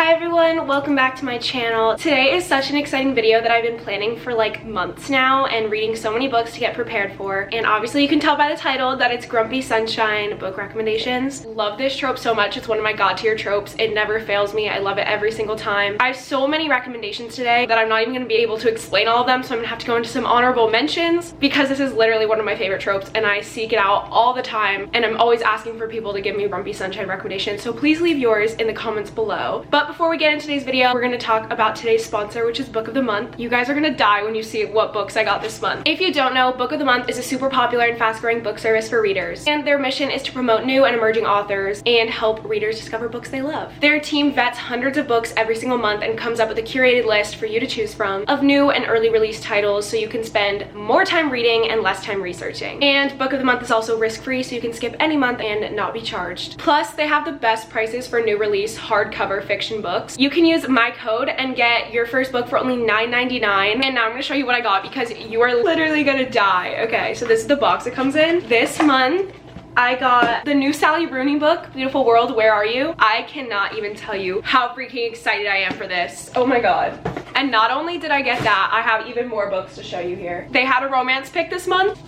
Hi everyone, welcome back to my channel. Today is such an exciting video that I've been planning for like months now and reading so many books to get prepared for. And obviously you can tell by the title that it's Grumpy Sunshine book recommendations. Love this trope so much. It's one of my god tier tropes. It never fails me. I love it every single time. I have so many recommendations today that I'm not even going to be able to explain all of them, so I'm going to have to go into some honorable mentions because this is literally one of my favorite tropes and I seek it out all the time and I'm always asking for people to give me Grumpy Sunshine recommendations, so please leave yours in the comments below. But before we get into today's video, we're going to talk about today's sponsor, which is Book of the Month. You guys are going to die when you see what books I got this month. If you don't know, Book of the Month is a super popular and fast-growing book service for readers, and their mission is to promote new and emerging authors and help readers discover books they love. Their team vets hundreds of books every single month and comes up with a curated list for you to choose from of new and early release titles, so you can spend more time reading and less time researching. And Book of the Month is also risk-free, so you can skip any month and not be charged. Plus, they have the best prices for new release hardcover fiction books. You can use my code and get your first book for only $9.99. And now I'm going to show you what I got because you are literally gonna die. Okay, so this is the box it comes in. This month I got the new Sally Rooney book, Beautiful World, Where Are You? I cannot even tell you how freaking excited I am for this. Oh my god. And not only did I get that, I have even more books to show you here. They had a romance pick this month.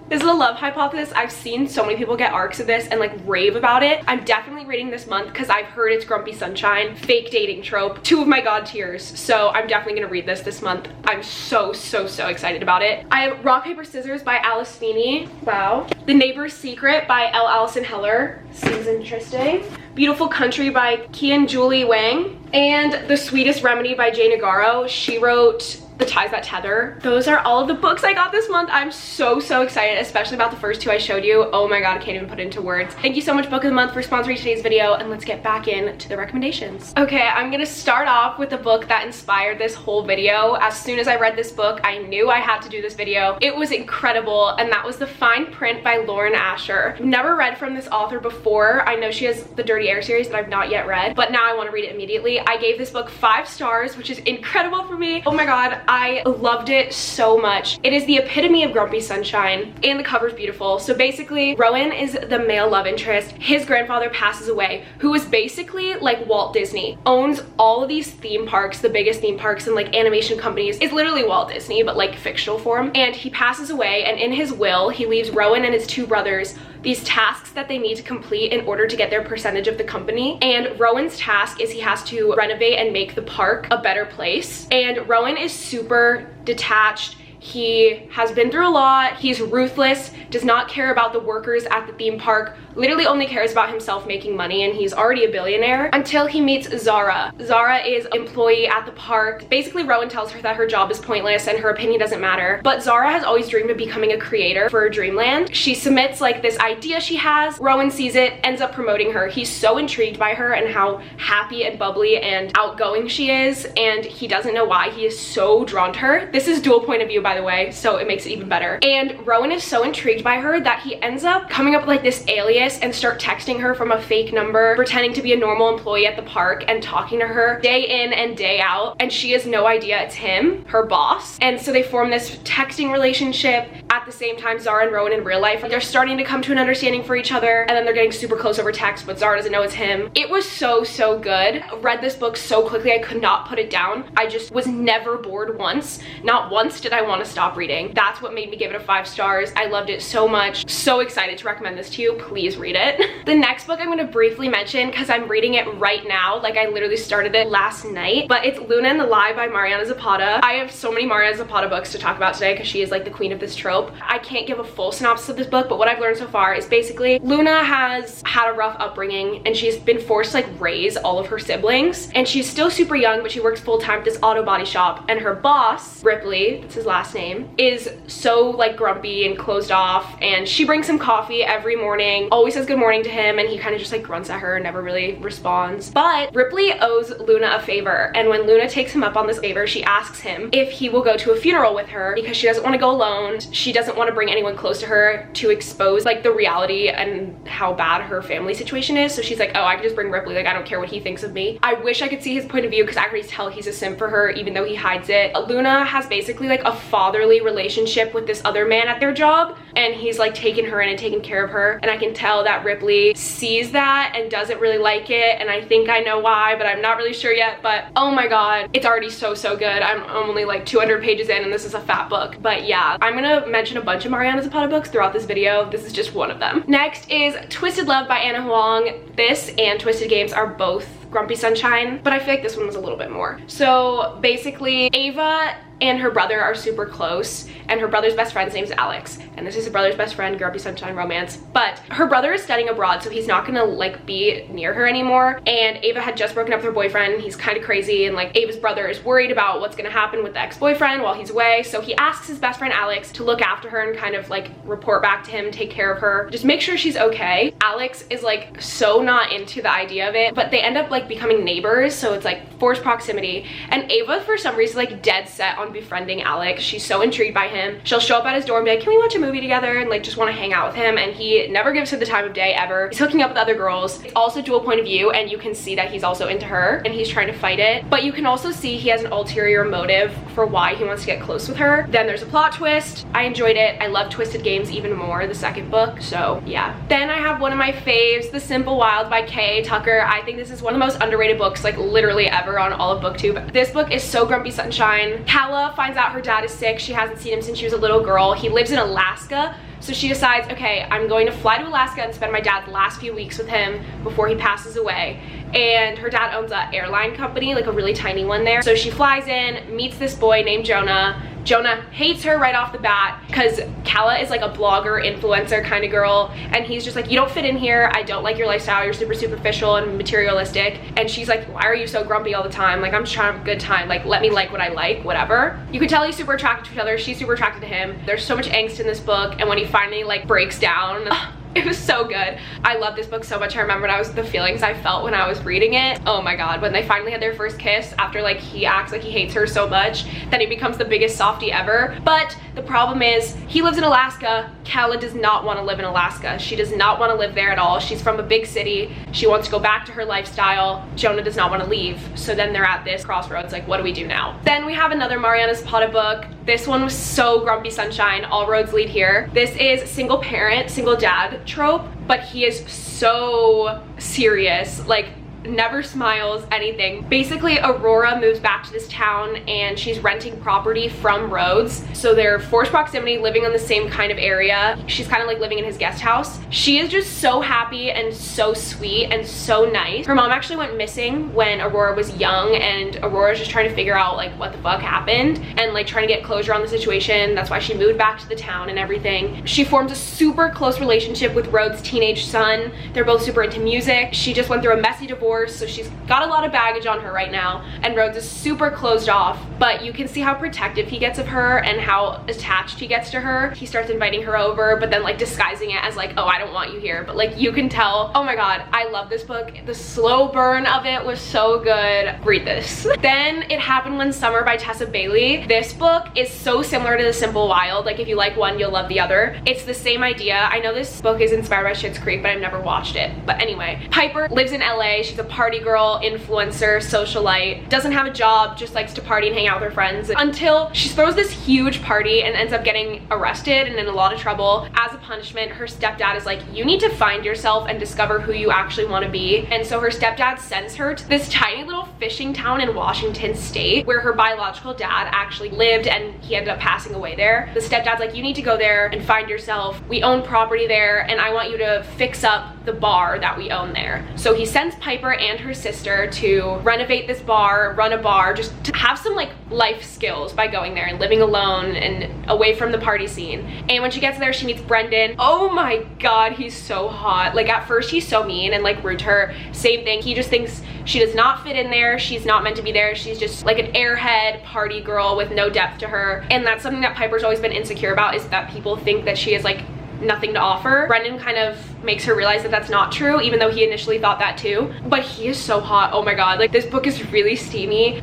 This is a love hypothesis. I've seen so many people get arcs of this and like rave about it. I'm definitely reading this month because I've heard it's Grumpy Sunshine, fake dating trope, two of my god tiers. So I'm definitely gonna read this month. I'm so excited about it. I have Rock, Paper, Scissors by Alice Feeney. Wow. The Neighbor's Secret by L. Allison Heller. Seems interesting. Beautiful Country by Kian Julie Wang. And The Sweetest Remedy by Jay Nagaro. She wrote The Ties That Tether. Those are all of the books I got this month. I'm so excited, especially about the first two I showed you. Oh my god, I can't even put it into words. Thank you so much, Book of the Month, for sponsoring today's video, and let's get back into the recommendations. Okay, I'm gonna start off with the book that inspired this whole video. As soon as I read this book, I knew I had to do this video. It was incredible, and that was The Fine Print by Lauren Asher. I've never read from this author before. I know she has the Dirty Air series that I've not yet read, but now I want to read it immediately. I gave this book 5 stars, which is incredible for me. Oh my god, I loved it so much. It is the epitome of Grumpy Sunshine, and the cover's beautiful. So basically, Rowan is the male love interest. His grandfather passes away, who is basically like Walt Disney, owns all of these theme parks, the biggest theme parks and like animation companies. It's literally Walt Disney, but like fictional form. And he passes away, and in his will, he leaves Rowan and his 2 brothers these tasks that they need to complete in order to get their percentage of the company. And Rowan's task is he has to renovate and make the park a better place. And Rowan is super detached. He has been through a lot. He's ruthless, does not care about the workers at the theme park, literally only cares about himself making money, and he's already a billionaire until he meets Zara. Zara is an employee at the park. Basically, Rowan tells her that her job is pointless and her opinion doesn't matter, but Zara has always dreamed of becoming a creator for Dreamland. She submits like this idea she has. Rowan sees it, ends up promoting her. He's so intrigued by her and how happy and bubbly and outgoing she is, and he doesn't know why. He is so drawn to her. This is dual point of view, by the way, so it makes it even better. And Rowan is so intrigued by her that he ends up coming up with like this alias and start texting her from a fake number, pretending to be a normal employee at the park and talking to her day in and day out, and she has no idea it's him, her boss. And so they form this texting relationship. At the same time, Zara and Rowan in real life, they're starting to come to an understanding for each other, and then they're getting super close over text, but Zara doesn't know it's him. It was so good. I read this book so quickly I could not put it down. I just was never bored once. Not once did I want to stop reading. That's what made me give it a 5 stars. I loved it so much. So excited to recommend this to you. Please read it. The next book I'm going to briefly mention because I'm reading it right now. Like, I literally started it last night, but it's Luna and the Lie by Mariana Zapata. I have so many Mariana Zapata books to talk about today because she is like the queen of this trope. I can't give a full synopsis of this book, but what I've learned so far is basically Luna has had a rough upbringing and she's been forced to like raise all of her siblings, and she's still super young, but she works full-time at this auto body shop, and her boss, Ripley, that's his last name, is so like grumpy and closed off, and she brings him coffee every morning, always says good morning to him, and he kind of just like grunts at her and never really responds. But Ripley owes Luna a favor, and when Luna takes him up on this favor, she asks him if he will go to a funeral with her because she doesn't want to go alone. She doesn't want to bring anyone close to her to expose like the reality and how bad her family situation is. So she's like, oh, I can just bring Ripley, like I don't care what he thinks of me. I wish I could see his point of view because I can already tell he's a simp for her even though he hides it. Luna has basically like a fatherly relationship with this other man at their job, and he's like taking her in and taking care of her, and I can tell that Reilly sees that and doesn't really like it, and I think I know why, but I'm not really sure yet. But oh my god, it's already so good. I'm only like 200 pages in and this is a fat book. But yeah, I'm gonna mention a bunch of Mariana Zapata books throughout this video. This is just one of them. Next is Twisted Love by Anna Huang. This and Twisted Games are both Grumpy Sunshine, but I feel like this one was a little bit more. So basically, Ava and her brother are super close, and her brother's best friend's name is Alex, and this is her brother's best friend, Grumpy Sunshine romance. But her brother is studying abroad, so he's not gonna like be near her anymore, and Ava had just broken up with her boyfriend. He's kind of crazy, and like Ava's brother is worried about what's gonna happen with the ex-boyfriend while he's away, so he asks his best friend Alex to look after her and kind of like report back to him, take care of her, just make sure she's okay. Alex is like so not into the idea of it, but they end up like becoming neighbors, so it's like forced proximity, and Ava for some reason like dead set on befriending Alex. She's so intrigued by him. She'll show up at his door and be like, can we watch a movie together, and like just want to hang out with him, and he never gives her the time of day ever. He's hooking up with other girls. It's also dual point of view, and you can see that he's also into her and he's trying to fight it, but you can also see he has an ulterior motive for why he wants to get close with her. Then there's a plot twist. I enjoyed it. I love Twisted Games even more, the second book, so yeah. Then I have one of my faves, The Simple Wild by K. Tucker. I think this is one of the most underrated books like literally ever on all of booktube. This book is so Grumpy Sunshine. Calla finds out her dad is sick. She hasn't seen him since she was a little girl. He lives in Alaska, so she decides, okay, I'm going to fly to Alaska and spend my dad's last few weeks with him before he passes away. And her dad owns an airline company, like a really tiny one there. So she flies in, meets this boy named Jonah. Jonah hates her right off the bat because Calla is like a blogger, influencer kind of girl, and he's just like, you don't fit in here, I don't like your lifestyle, you're super superficial and materialistic. And she's like, why are you so grumpy all the time? Like, I'm just trying to have a good time, like let me like what I like, whatever. You can tell he's super attracted to each other, she's super attracted to him. There's so much angst in this book, and when he finally like breaks down, it was so good. I love this book so much. I remember the feelings I felt when I was reading it. Oh my god, when they finally had their first kiss after like he acts like he hates her so much, then he becomes the biggest softie ever. But the problem is he lives in Alaska. Calla does not want to live in Alaska. She does not want to live there at all. She's from a big city. She wants to go back to her lifestyle. Jonah does not want to leave. So then they're at this crossroads, like what do we do now? Then we have another Mariana Zapata book. This one was so Grumpy Sunshine. All roads lead here. This is single parent, single dad trope, but he is so serious, like never smiles, anything. Basically, Aurora moves back to this town and she's renting property from Rhodes, so they're forced proximity, living in the same kind of area. She's kind of like living in his guest house. She is just so happy and so sweet and so nice. Her mom actually went missing when Aurora was young, and Aurora's just trying to figure out like what the fuck happened and like trying to get closure on the situation. That's why she moved back to the town and everything. She forms a super close relationship with Rhodes' teenage son. They're both super into music. She just went through a messy divorce, so she's got a lot of baggage on her right now, and Rhodes is super closed off, but you can see how protective he gets of her and how attached he gets to her. He starts inviting her over, but then like disguising it as like, oh, I don't want you here, but like you can tell. Oh my god, I love this book. The slow burn of it was so good. Read this. Then It Happened One Summer by Tessa Bailey. This book is so similar to The Simple Wild. Like if you like one, you'll love the other. It's the same idea. I know this book is inspired by Schitt's Creek, but I've never watched it. But anyway, Piper lives in LA. She's a party girl, influencer, socialite, doesn't have a job, just likes to party and hang out with her friends, until she throws this huge party and ends up getting arrested and in a lot of trouble. As a punishment, her stepdad is like, you need to find yourself and discover who you actually want to be. And so her stepdad sends her to this tiny little fishing town in Washington state where her biological dad actually lived, and he ended up passing away there. The stepdad's like, you need to go there and find yourself. We own property there, and I want you to fix up the bar that we own there. So he sends Piper and her sister to renovate this bar, run a bar, just to have some like life skills by going there and living alone and away from the party scene. And when she gets there, she meets Brendan. Oh my god, he's so hot. Like at first he's so mean and like rude to her. Same thing, he just thinks she does not fit in there, she's not meant to be there, she's just like an airhead party girl with no depth to her. And that's something that Piper's always been insecure about, is that people think that she is like nothing to offer. Brendan kind of makes her realize that that's not true, even though he initially thought that too. But he is so hot. Oh my god, like this book is really steamy.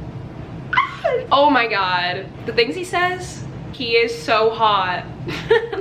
Oh my god, the things he says, he is so hot.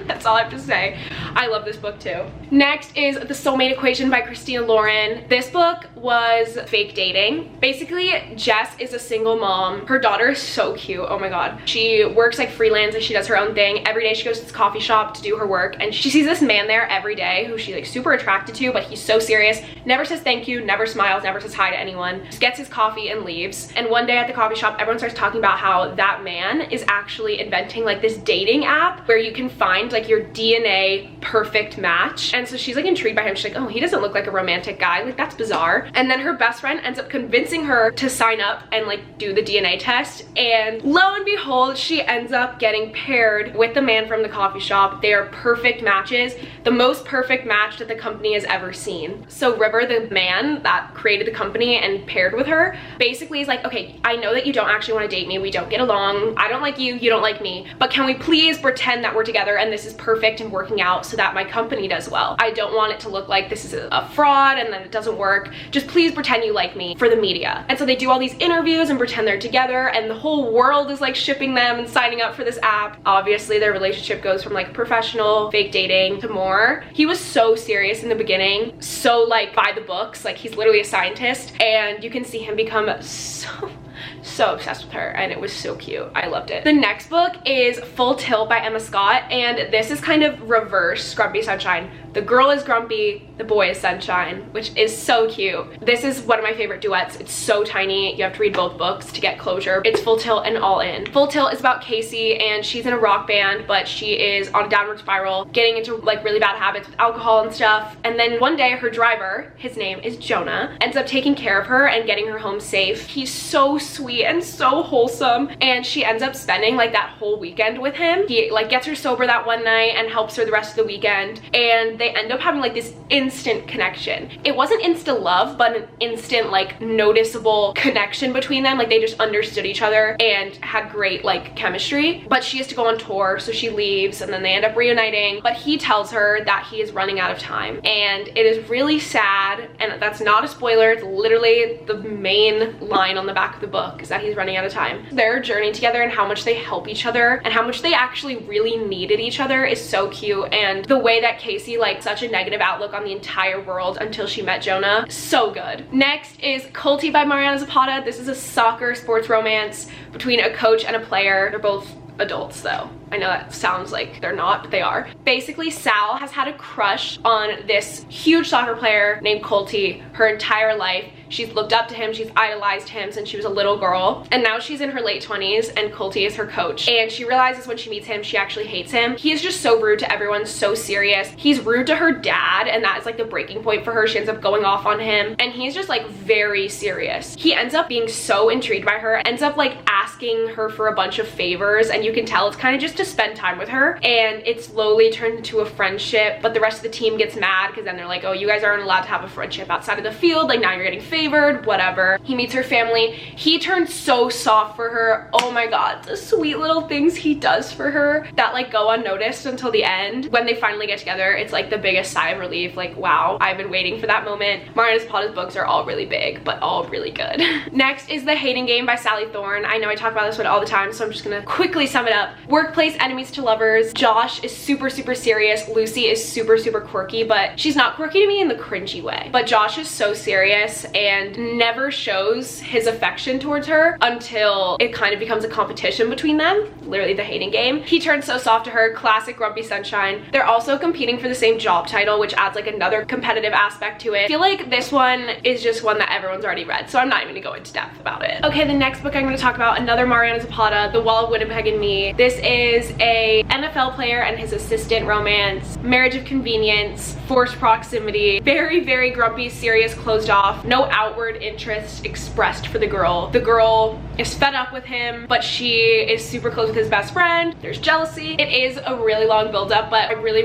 That's all I have to say. I love this book too. Next is The Soulmate Equation by Christina Lauren. This book was fake dating. Basically, Jess is a single mom. Her daughter is so cute. Oh my god. She works like freelance and she does her own thing. Every day she goes to this coffee shop to do her work, and she sees this man there every day who she's like super attracted to, but he's so serious, never says thank you, never smiles, never says hi to anyone, just gets his coffee and leaves. And one day at the coffee shop, everyone starts talking about how that man is actually inventing like this dating app where you can find like your DNA perfect match. And so she's like intrigued by him. She's like, oh, he doesn't look like a romantic guy, like that's bizarre. And then her best friend ends up convincing her to sign up and like do the DNA test, and lo and behold, she ends up getting paired with the man from the coffee shop. They are perfect matches, the most perfect match that the company has ever seen. So River, the man that created the company and paired with her, basically is like, okay, I know that you don't actually want to date me, we don't get along, I don't like you, you don't like me, but can we please pretend that we're together and this is perfect and working out so that my company does well? I don't want it to look like this is a fraud and then it doesn't work. Just please pretend you like me for the media. And so they do all these interviews and pretend they're together, and the whole world is like shipping them and signing up for this app. Obviously their relationship goes from like professional fake dating to more. He was so serious in the beginning, so like by the books, like he's literally a scientist, and you can see him become so obsessed with her, and it was so cute. I loved it. The next book is Full Tilt by Emma Scott, and this is kind of reverse Grumpy Sunshine. The girl is grumpy, the boy is sunshine, which is so cute. This is one of my favorite duets. It's so tiny. You have to read both books to get closure. It's Full Tilt and All In. Full Tilt is about Casey, and she's in a rock band, but she is on a downward spiral, getting into like really bad habits with alcohol and stuff. And then one day her driver, his name is Jonah, ends up taking care of her and getting her home safe. He's so sweet and so wholesome, and she ends up spending like that whole weekend with him. He like gets her sober that one night and helps her the rest of the weekend, and they end up having like this instant connection. It wasn't insta love, but an instant like noticeable connection between them. Like they just understood each other and had great like chemistry. But she has to go on tour, so she leaves, and then they end up reuniting, but he tells her that he is running out of time, and it is really sad. And that's not a spoiler, it's literally the main line on the back of the book is that he's running out of time. Their journey together and how much they help each other and how much they actually really needed each other is so cute. And the way that Casey like such a negative outlook on the entire world until she met Jonah, so good. Next is Kulti by Mariana Zapata. This is a soccer sports romance between a coach and a player. They're both adults though. I know that sounds like they're not, but they are. Basically, Sal has had a crush on this huge soccer player named Kulti her entire life. She's looked up to him, she's idolized him since she was a little girl, and now she's in her late 20s and Kulti is her coach. And she realizes when she meets him, she actually hates him. He is just so rude to everyone, so serious. He's rude to her dad, and that is like the breaking point for her. She ends up going off on him, and he's just like very serious. He ends up being so intrigued by her, ends up like asking her for a bunch of favors, and you can tell it's kind of just to spend time with her, and it slowly turns into a friendship. But the rest of the team gets mad because then they're like, oh, you guys aren't allowed to have a friendship outside of the field, like now you're getting favored, whatever. He meets her family. He turns so soft for her. Oh my god, the sweet little things he does for her that like go unnoticed until the end. When they finally get together, it's like the biggest sigh of relief. Like, wow, I've been waiting for that moment. Mariana Zapata's books are all really big, but all really good. Next is The Hating Game by Sally Thorne. I know I talk about this one all the time, so I'm just gonna quickly sum it up. Workplace enemies to lovers. Josh is super serious. Lucy is super quirky, but she's not quirky to me in the cringy way. But Josh is so serious and never shows his affection towards her until it kind of becomes a competition between them. Literally the hating game. He turns so soft to her. Classic Grumpy Sunshine. They're also competing for the same job title, which adds like another competitive aspect to it. I feel like this one is just one that everyone's already read, so I'm not even gonna go into depth about it. Okay, the next book I'm gonna talk about, another Mariana Zapata, The Wall of Winnipeg and Me. This is a NFL player and his assistant romance, marriage of convenience, forced proximity, very grumpy, serious, closed off, no outward interest expressed for the girl. The girl is fed up with him, but she is super close with his best friend. There's jealousy. It is a really long build-up, but I really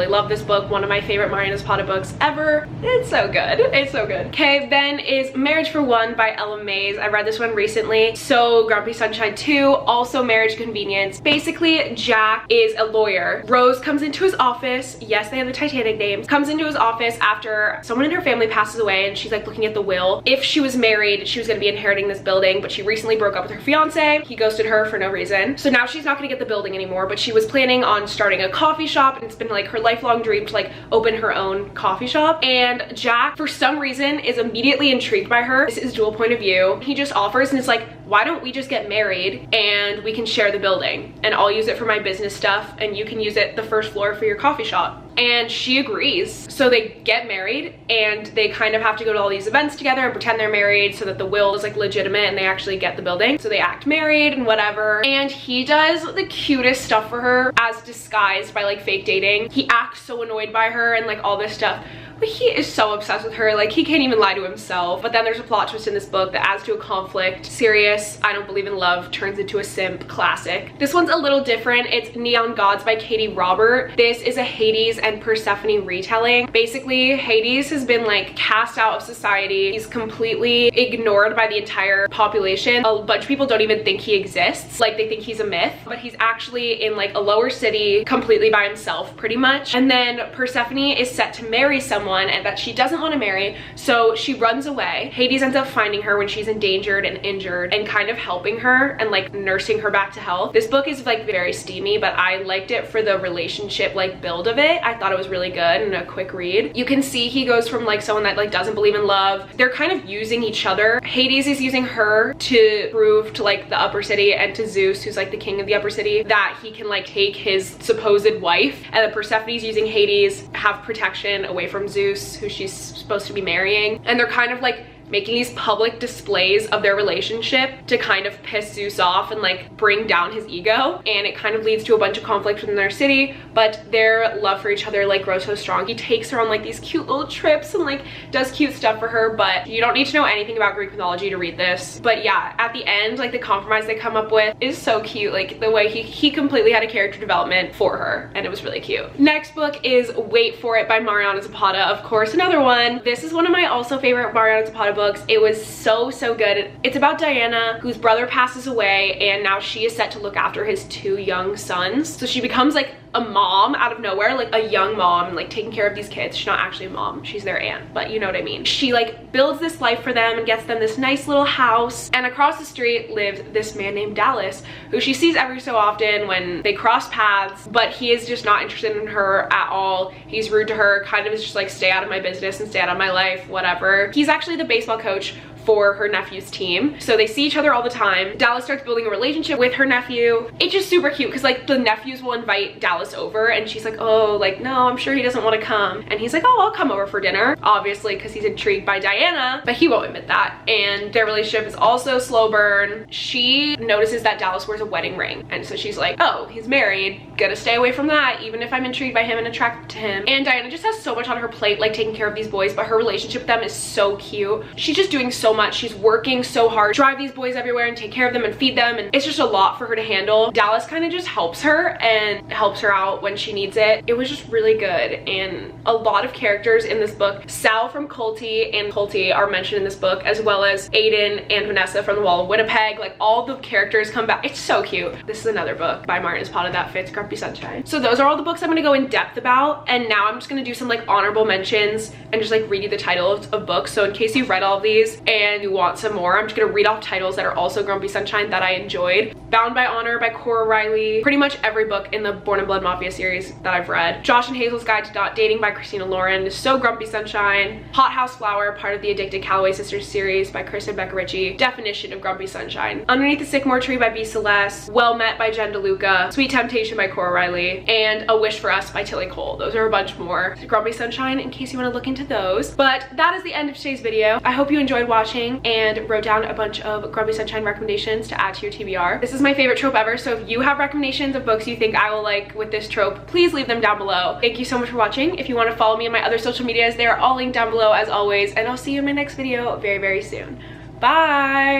love this book. One of my favorite Mariana Zapata books ever. It's so good. It's so good. Okay, then is Marriage for One by Ella Maise. I read this one recently. So Grumpy Sunshine 2, also marriage convenience. Basically, Jack is a lawyer. Rose comes into his office. Yes, they have the Titanic names. Comes into his office after someone in her family passes away, and she's like looking at the will. If she was married, she was going to be inheriting this building building, but she recently broke up with her fiance. He ghosted her for no reason. So now she's not gonna get the building anymore, but she was planning on starting a coffee shop, and it's been like her lifelong dream to like open her own coffee shop. And Jack, for some reason, is immediately intrigued by her. This is dual point of view. He just offers and it's like, why don't we just get married and we can share the building, and I'll use it for my business stuff and you can use it the first floor for your coffee shop. And she agrees. So they get married and they kind of have to go to all these events together and pretend they're married so that the will is like legitimate and they actually get the building. So they act married and whatever. And he does the cutest stuff for her as disguised by like fake dating. He acts so annoyed by her and like all this stuff. But he is so obsessed with her, like he can't even lie to himself. But then there's a plot twist in this book that adds to a conflict. Serious, I don't believe in love turns into a simp classic. This one's a little different. It's Neon Gods by Katee Robert. This is a Hades and Persephone retelling. Basically, Hades has been like cast out of society. He's completely ignored by the entire population. A bunch of people don't even think he exists. Like they think he's a myth, but he's actually in like a lower city completely by himself pretty much. And then Persephone is set to marry someone and that she doesn't want to marry, so she runs away. Hades ends up finding her when she's endangered and injured and kind of helping her and like nursing her back to health. This book is like very steamy, but I liked it for the relationship like build of it. I thought it was really good and a quick read. You can see he goes from like someone that like doesn't believe in love. They're kind of using each other. Hades is using her to prove to like the upper city and to Zeus, who's like the king of the upper city, that he can like take his supposed wife. And then Persephone's using Hades, have protection away from Zeus, who she's supposed to be marrying. And they're kind of like making these public displays of their relationship to kind of piss Zeus off and like bring down his ego. And it kind of leads to a bunch of conflict within their city, but their love for each other like grows so strong. He takes her on like these cute little trips and like does cute stuff for her, but you don't need to know anything about Greek mythology to read this. But yeah, at the end, like the compromise they come up with is so cute. Like the way he completely had a character development for her, and it was really cute. Next book is Wait For It by Mariana Zapata. Of course, another one. This is one of my also favorite Mariana Zapata books. It was so good. It's about Diana, whose brother passes away, and now she is set to look after his 2 young sons. So she becomes like a mom out of nowhere, like a young mom, like taking care of these kids. She's not actually a mom, she's their aunt, but you know what I mean. She like builds this life for them and gets them this nice little house. And across the street lives this man named Dallas, who she sees every so often when they cross paths, but he is just not interested in her at all. He's rude to her, kind of is just like, stay out of my business and stay out of my life, whatever. He's actually the baseball coach for her nephew's team, so they see each other all the time. Dallas starts building a relationship with her nephew. It's just super cute because like the nephews will invite Dallas over and she's like, oh, like no, I'm sure he doesn't want to come, and he's like, oh, I'll come over for dinner, obviously because he's intrigued by Diana, but he won't admit that. And their relationship is also slow burn. She notices that Dallas wears a wedding ring, and so she's like, oh, he's married, gotta stay away from that even if I'm intrigued by him and attracted to him. And Diana just has so much on her plate, like taking care of these boys, but her relationship with them is so cute. She's just doing so much. She's working so hard, drive these boys everywhere and take care of them and feed them, and it's just a lot for her to handle. Dallas kind of just helps her and helps her out when she needs it. It was just really good, and a lot of characters in this book. Sal from Kulti and Kulti are mentioned in this book, as well as Aiden and Vanessa from the Wall of Winnipeg. Like all the characters come back. It's so cute. This is another book by Mariana Zapata that fits Grumpy Sunshine. So those are all the books I'm gonna go in depth about, and now I'm just gonna do some like honorable mentions and just like read you the titles of books. So in case you've read all of these and you want some more, I'm just gonna read off titles that are also Grumpy Sunshine that I enjoyed. Bound by Honor by Cora, Reilly. Pretty much every book in the Born in Blood Mafia series that I've read. Josh and Hazel's Guide to Not Dating by Christina Lauren is so Grumpy Sunshine. Hothouse Flower, part of the Addicted Calloway Sisters series by Chris and Becca Ritchie. Definition of Grumpy Sunshine. Underneath the Sycamore Tree by B. Celeste. Well Met by Jen DeLuca. Sweet Temptation by Cora Reilly. And A Wish for Us by Tillie. Those are a bunch more Grumpy Sunshine in case you want to look into those. But that is the end of today's video. I hope you enjoyed watching and wrote down a bunch of Grumpy Sunshine recommendations to add to your TBR. This is my favorite trope ever, so if you have recommendations of books you think I will like with this trope, please leave them down below. Thank you so much for watching. If you want to follow me on my other social medias, they are all linked down below as always, and I'll see you in my next video very soon. Bye!